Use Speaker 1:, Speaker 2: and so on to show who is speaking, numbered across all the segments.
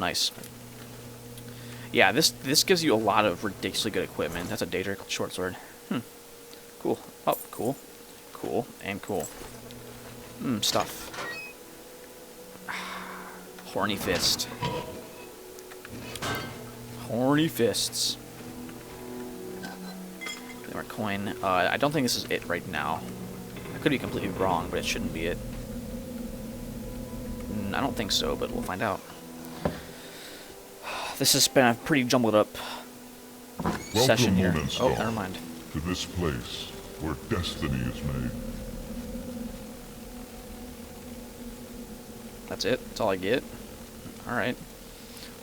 Speaker 1: Nice. Yeah, this gives you a lot of ridiculously good equipment. That's a Daedric short sword. Cool. Oh, cool. Cool. And cool. Stuff. Horny fist. Horny fists. More coin. I don't think this is it right now. I could be completely wrong, but it shouldn't be it. I don't think so, but we'll find out. This has been a pretty jumbled up session here. Oh, never mind.
Speaker 2: To this place where destiny is made.
Speaker 1: That's it? That's all I get? Alright.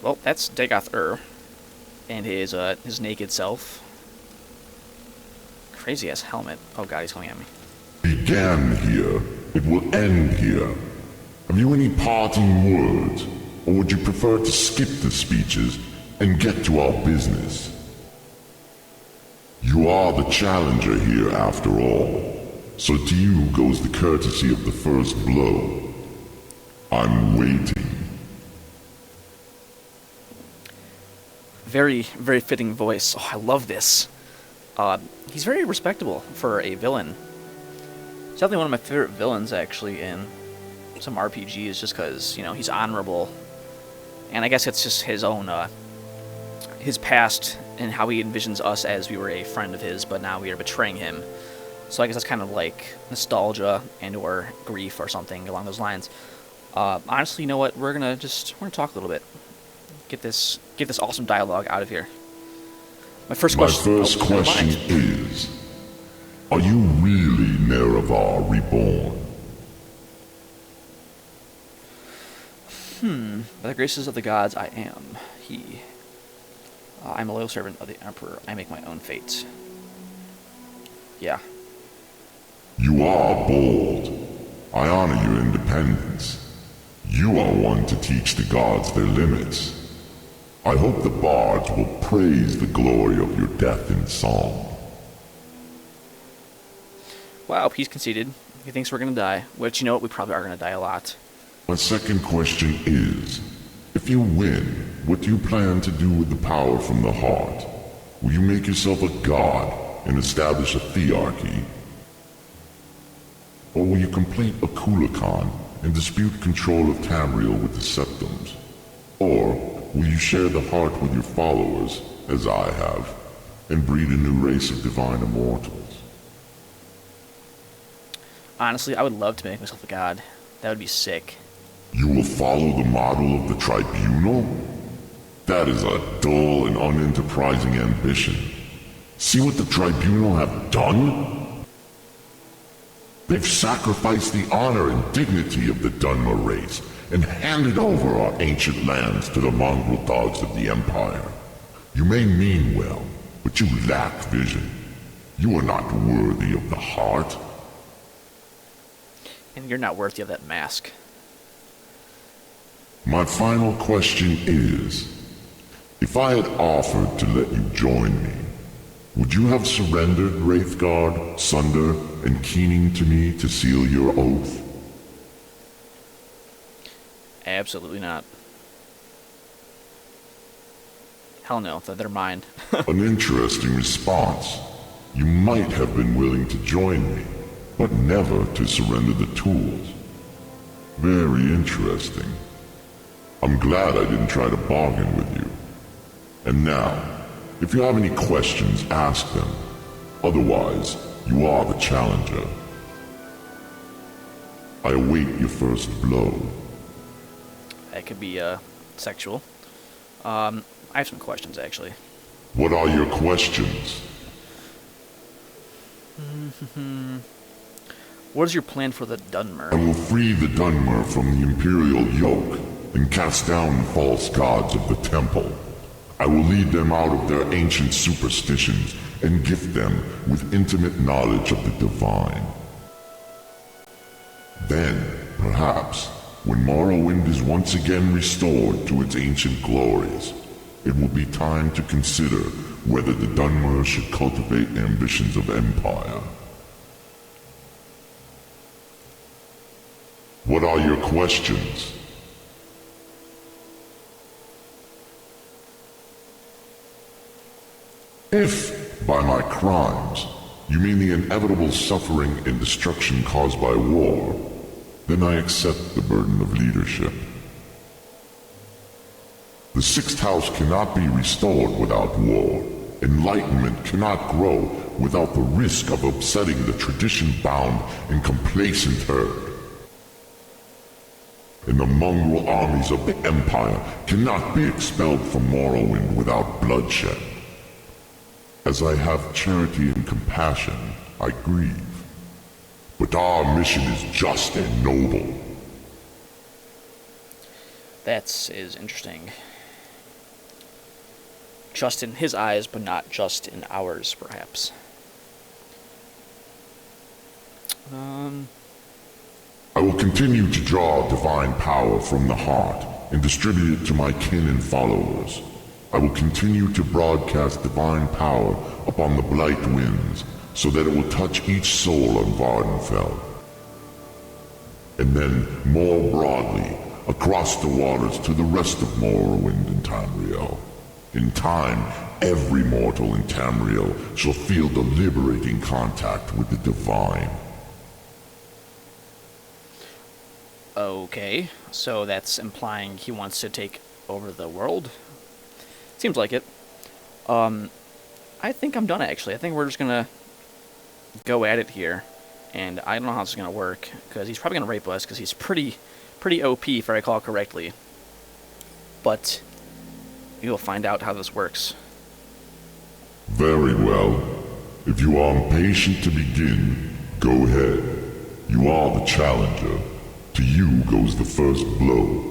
Speaker 1: Well, that's Dagoth Ur and his naked self. Crazy ass helmet. Oh god, he's coming at me.
Speaker 2: Began here, it will end here. Have you any parting words? Or would you prefer to skip the speeches and get to our business? You are the challenger here after all, so to you goes the courtesy of the first blow. I'm waiting.
Speaker 1: Very, very fitting voice. Oh, I love this. He's very respectable for a villain. He's definitely one of my favorite villains, actually, in some RPGs, just because, you know, he's honorable. And I guess it's just his own, his past and how he envisions us as we were a friend of his, but now we are betraying him. So I guess that's kind of like nostalgia and or grief or something along those lines. Honestly, you know what? We're gonna talk a little bit. Get this awesome dialogue out of here. My first question
Speaker 2: is, are you really Nerevar reborn?
Speaker 1: By the graces of the gods, I am he. I'm a loyal servant of the Emperor. I make my own fate. Yeah.
Speaker 2: You are bold. I honor your independence. You are one to teach the gods their limits. I hope the bards will praise the glory of your death in song.
Speaker 1: Wow, he's conceited. He thinks we're gonna die. Which, you know what, we probably are gonna die a lot.
Speaker 2: My second question is, if you win, what do you plan to do with the power from the heart? Will you make yourself a god and establish a thearchy? Or will you complete a Kulakan and dispute control of Tamriel with the Septums? Or will you share the heart with your followers, as I have, and breed a new race of divine immortals?
Speaker 1: Honestly, I would love to make myself a god. That would be sick.
Speaker 2: You will follow the model of the tribunal? That is a dull and unenterprising ambition. See what the tribunal have done? They've sacrificed the honor and dignity of the Dunmer race and handed over our ancient lands to the mongrel dogs of the Empire. You may mean well, but you lack vision. You are not worthy of the heart.
Speaker 1: And you're not worthy of that mask.
Speaker 2: My final question is, if I had offered to let you join me, would you have surrendered Wraithguard, Sunder, and Keening to me to seal your oath?
Speaker 1: Absolutely not. Hell no, they're mine.
Speaker 2: An interesting response. You might have been willing to join me, but never to surrender the tools. Very interesting. I'm glad I didn't try to bargain with you. And now, if you have any questions, ask them. Otherwise, you are the challenger. I await your first blow.
Speaker 1: That could be, sexual. I have some questions, actually.
Speaker 2: What are your questions?
Speaker 1: What is your plan for the Dunmer?
Speaker 2: I will free the Dunmer from the Imperial yoke and cast down the false gods of the temple. I will lead them out of their ancient superstitions and gift them with intimate knowledge of the divine. Then, perhaps, when Morrowind is once again restored to its ancient glories, it will be time to consider whether the Dunmer should cultivate ambitions of empire. What are your questions? If, by my crimes, you mean the inevitable suffering and destruction caused by war, then I accept the burden of leadership. The Sixth House cannot be restored without war. Enlightenment cannot grow without the risk of upsetting the tradition-bound and complacent herd. And the mongrel armies of the Empire cannot be expelled from Morrowind without bloodshed. As I have charity and compassion, I grieve. But our mission is just and noble.
Speaker 1: That is interesting. Just in his eyes, but not just in ours, perhaps.
Speaker 2: I will continue to draw divine power from the heart and distribute it to my kin and followers. I will continue to broadcast divine power upon the blight winds so that it will touch each soul on Vardenfell. And then, more broadly, across the waters to the rest of Morrowind and Tamriel. In time, every mortal in Tamriel shall feel the liberating contact with the divine.
Speaker 1: Okay, so that's implying he wants to take over the world? Seems like it. I think I'm done, actually. I think we're just gonna go at it here. And I don't know how this is gonna work, because he's probably gonna rape us, because he's pretty OP, if I recall correctly. But you'll find out how this works.
Speaker 2: Very well. If you are impatient to begin, go ahead. You are the challenger. To you goes the first blow.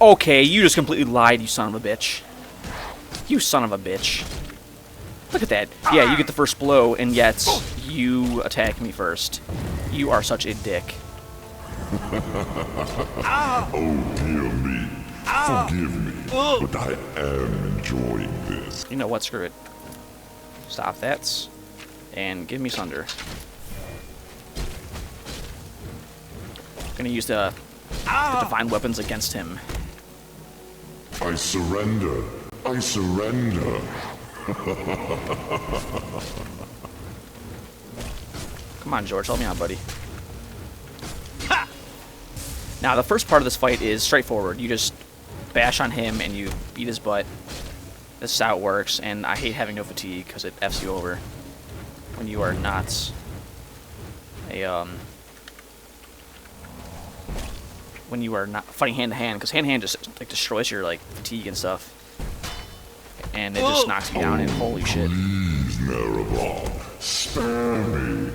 Speaker 1: Okay, you just completely lied, you son of a bitch. You son of a bitch. Look at that. Yeah, you get the first blow, and yet you attack me first. You are such a dick.
Speaker 2: Oh dear me. Forgive me, but I am enjoying this.
Speaker 1: You know what? Screw it. Stop that. And give me Sunder. Gonna use the divine weapons against him.
Speaker 2: I surrender. I surrender.
Speaker 1: Come on, George. Help me out, buddy. Ha! Now, the first part of this fight is straightforward. You just bash on him and you beat his butt. This is how it works, and I hate having no fatigue because it Fs you over when you are not a, when you are not fighting hand-to-hand, because hand-to-hand just, like, destroys your, like, fatigue and stuff. And it just knocks you down, and holy shit.
Speaker 2: Please, Narabal, spare me.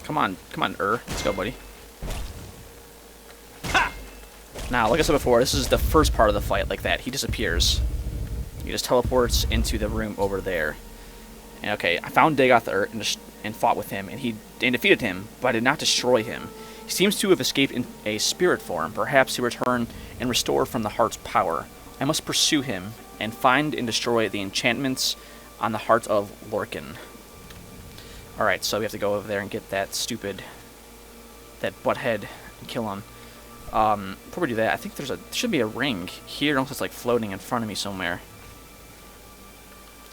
Speaker 1: Come on, Ur. Let's go, buddy. Ha! Now, like I said before, this is the first part of the fight, like that. He disappears. He just teleports into the room over there. And okay, I found Dagoth Ur and fought with him, and defeated him, but I did not destroy him. He seems to have escaped in a spirit form. Perhaps he returned and restored from the heart's power. I must pursue him and find and destroy the enchantments on the heart of Lorcan. Alright, so we have to go over there and get that butthead and kill him. Before we do that, I think there should be a ring here, unless it's like floating in front of me somewhere.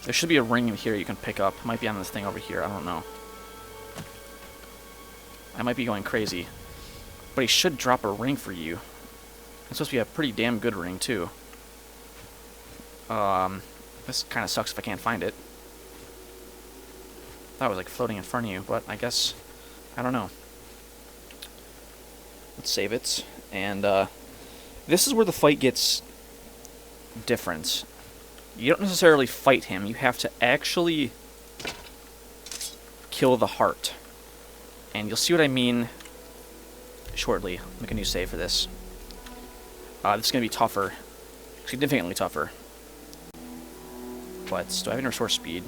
Speaker 1: There should be a ring in here you can pick up. It might be on this thing over here, I don't know. I might be going crazy. But he should drop a ring for you. It's supposed to be a pretty damn good ring, too. This kind of sucks if I can't find it. Thought it was like floating in front of you, but I guess, I don't know. Let's save it. And this is where the fight gets different. You don't necessarily fight him. You have to actually kill the heart. And you'll see what I mean shortly. I'll make a new save for this. This is going to be tougher. Significantly tougher. But do I have any restore speed?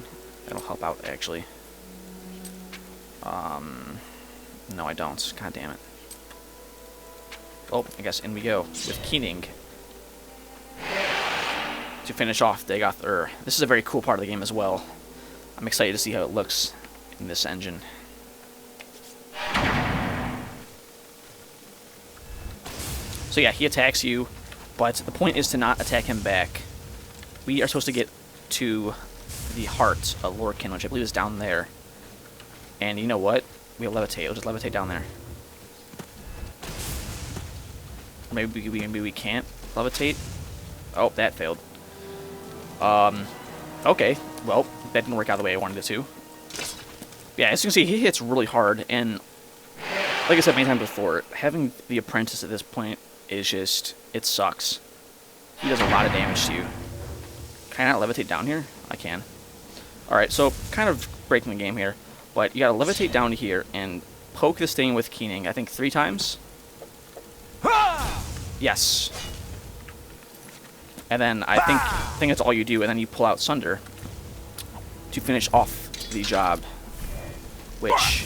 Speaker 1: That'll help out, actually. No, I don't. God damn it. Oh, I guess in we go with Keening to finish off Dagoth Ur. This is a very cool part of the game as well. I'm excited to see how it looks in this engine. So So yeah, he attacks you, but the point is to not attack him back. We are supposed to get to the heart of Lorcan, which I believe is down there. And you know what? We'll levitate. We'll just levitate down there. Or maybe we can't levitate. Oh, that failed. Okay. Well, that didn't work out the way I wanted it to. Yeah, as you can see, he hits really hard, and like I said many times before, having the apprentice at this point is just, it sucks. He does a lot of damage to you. Can I not levitate down here? I can. Alright, so kind of breaking the game here, but you gotta levitate down to here and poke this thing with Keening, I think 3 times? Yes. And then I think that's all you do, and then you pull out Sunder to finish off the job, which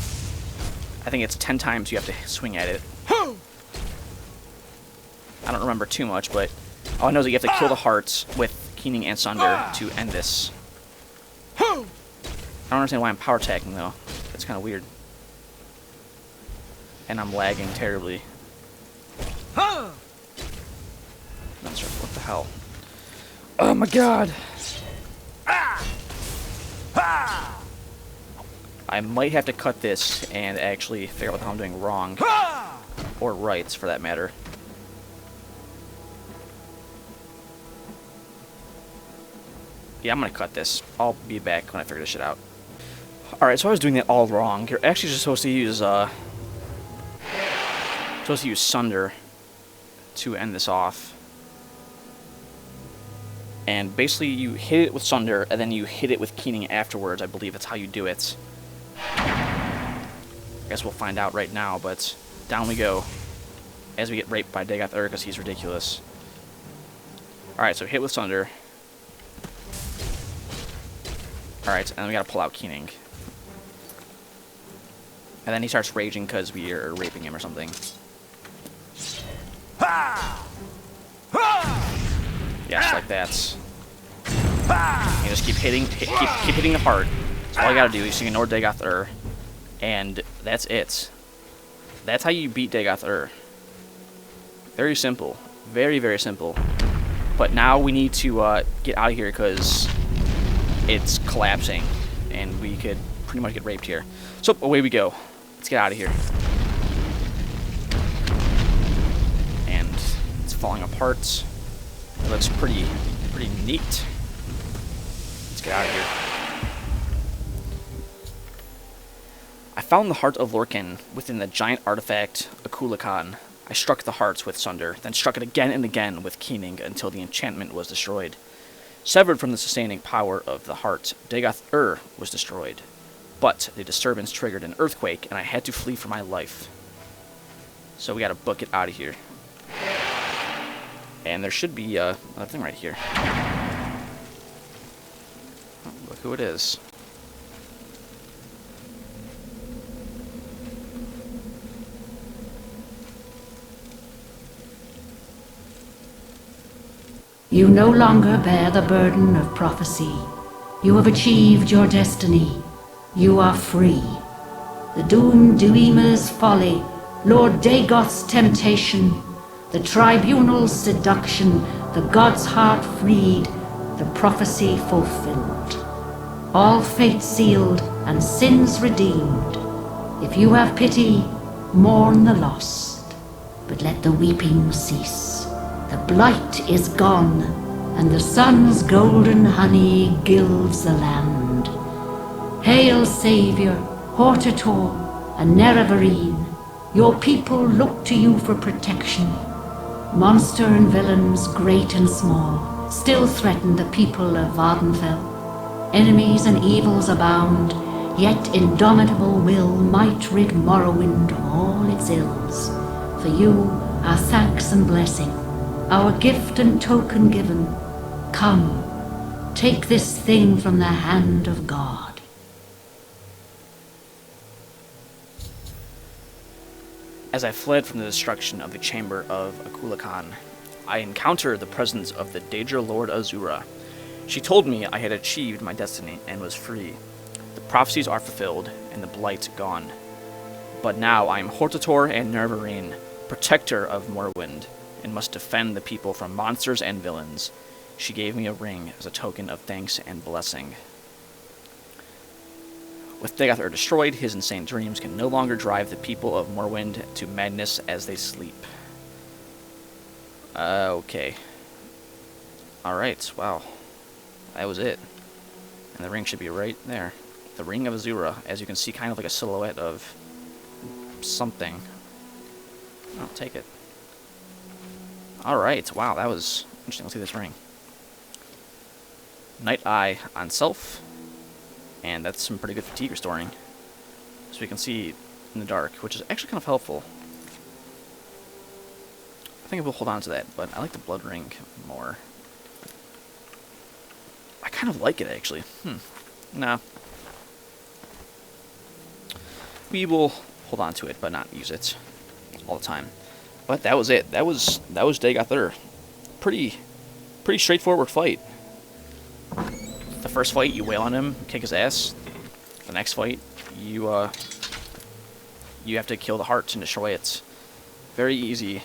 Speaker 1: I think it's 10 times you have to swing at it. I don't remember too much, but all I know is that you have to kill the hearts with Keening and Sunder to end this. I don't understand why I'm power attacking though. That's kind of weird. And I'm lagging terribly. Not sure what the hell. Oh my god! I might have to cut this and actually figure out what the hell I'm doing wrong. Or right, for that matter. Yeah, I'm gonna cut this. I'll be back when I figure this shit out. Alright, so I was doing that all wrong. You're actually just supposed to use Sunder to end this off. And basically you hit it with Sunder, and then you hit it with Keening afterwards. I believe that's how you do it. I guess we'll find out right now, but down we go. As we get raped by Dagoth Ur, because he's ridiculous. Alright, so hit with Sunder. Alright, and then we gotta pull out Keening. And then he starts raging because we are raping him or something. Yes, like that. You just keep hitting, keep hitting the heart. That's all you gotta do. You just ignore Dagoth Ur, and that's it. That's how you beat Dagoth Ur. Very simple, very very simple. But now we need to get out of here because it's collapsing, and we could pretty much get raped here. So away we go. Let's get out of here. And it's falling apart. It looks pretty neat. Let's get out of here. I found the heart of Lorcan within the giant artifact Akulakan. I struck the hearts with Sunder, then struck it again and again with Keening until the enchantment was destroyed. Severed from the sustaining power of the heart, Dagoth Ur was destroyed. But the disturbance triggered an earthquake, and I had to flee for my life. So we gotta book it out of here. And there should be a thing right here. Oh, look who it is.
Speaker 3: You no longer bear the burden of prophecy. You have achieved your destiny. You are free. The Doom Duima's folly, Lord Dagoth's temptation, the Tribunal's seduction, the God's heart freed, the prophecy fulfilled. All fate sealed and sins redeemed. If you have pity, mourn the lost, but let the weeping cease. The blight is gone, and the sun's golden honey gilds the land. Hail, Saviour, Hortator, and Nerevarine. Your people look to you for protection. Monster and villains, great and small, still threaten the people of Vardenfell. Enemies and evils abound, yet indomitable will might rid Morrowind of all its ills. For you, our thanks and blessing, our gift and token given. Come, take this thing from the hand of God.
Speaker 1: As I fled from the destruction of the chamber of Akulakan, I encountered the presence of the Daedra Lord Azura. She told me I had achieved my destiny and was free. The prophecies are fulfilled, and the blight gone. But now I am Hortator and Nerevarine, protector of Morrowind, and must defend the people from monsters and villains. She gave me a ring as a token of thanks and blessing. With Dagoth Ur destroyed, his insane dreams can no longer drive the people of Morrowind to madness as they sleep. Okay. Alright, wow. That was it. And the ring should be right there. The Ring of Azura, as you can see, kind of like a silhouette of something. I'll take it. Alright, wow, that was interesting. Let's see this ring. Night Eye on self. And that's some pretty good fatigue restoring. So we can see in the dark, which is actually kind of helpful. I think we'll hold on to that, but I like the blood ring more. I kind of like it, actually. Nah. We will hold on to it, but not use it all the time. But that was it. That was Dagoth Ur. Pretty straightforward fight. The first fight, you wail on him, kick his ass. The next fight, you have to kill the heart and destroy it. Very easy.